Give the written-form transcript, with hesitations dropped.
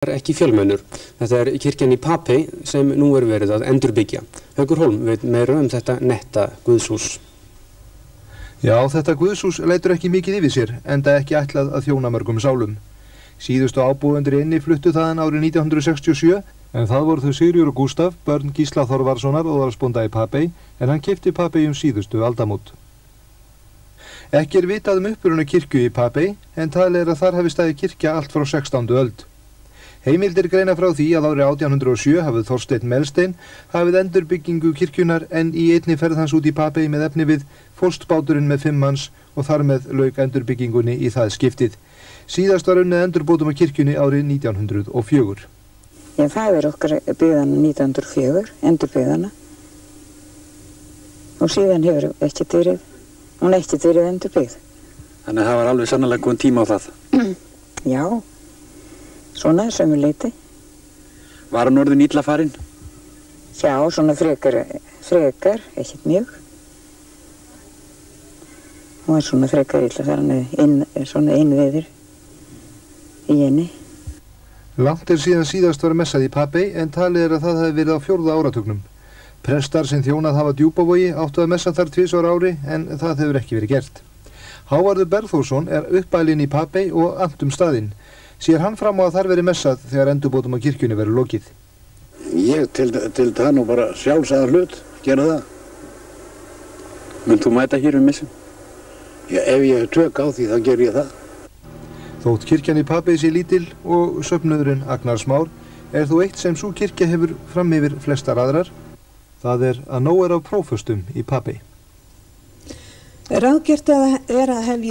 er ekki fjölmennur. Þetta er kirkjan í Papey sem nú er verið að endurbyggja. Haukur Hólm veit meira þetta netta guðshús. Já, þetta guðshús lætur ekki mikið yfir sér, enda ekki ætlað að þjóna mörgum sálum. Síðustu ábúendur inni fluttu þaðan árið 1967, en það voru þau Sigríður og Gústaf, börn Gísla Þorvarssonar og óðalsbónda í Papey, en hann keypti Papey síðustu aldamót. Ekki er vitað uppruna kirkju í Papey, en talið að þar hafi staðið kirkja allt frá 16. öld. Heimildir greina frá því að árið 1807 hafið Þorsteinn Melstein hafið endurbyggingu kirkjunar en í einni ferð hans út í Papey með efni við fórstbáturinn með 5 manns og þar með lauk endurbyggingunni í það skiptið. Síðast var unnið endurbótum á kirkjunni árið 1904. Faðir okkar byggðana 1904, endurbyggðana. Og síðan hefur hún ekkert verið endurbyggð. Þannig að það var alveg sannarlega góðan tíma á það. Já. Svona sömu leyti. Var hann orðinn illa farinn? Já, svona frekar, ekkert mjög. Hún var svona frekar illa farinn, svona innviður í henni. Langt er síðan síðast var messað í Papey, en talið að það hefði verið á 4. áratugnum. Prestar sem þjónað hafa Djúpavogi áttu að messa þar 2 ári, en það hefur ekki verið gert. Hávarður Bergþórsson er uppalinn í Papey og annt staðinn. Sér hann fram á að þar veri messað þegar endurbótum á kirkjunni verið lokið? Ég til það nú bara sjálfsagðan hlut, gera það. Mun þú mæta hér messum? Já, ef ég hef tök á því þá ger ég það. Þótt kirkjan í Papey sé lítil og söfnuðurinn Agnar Smár er þó eitt sem sú kirkja hefur fram yfir flestar aðrar. Það er að nóg af próföstum í Papey. Ráðgert er að hefja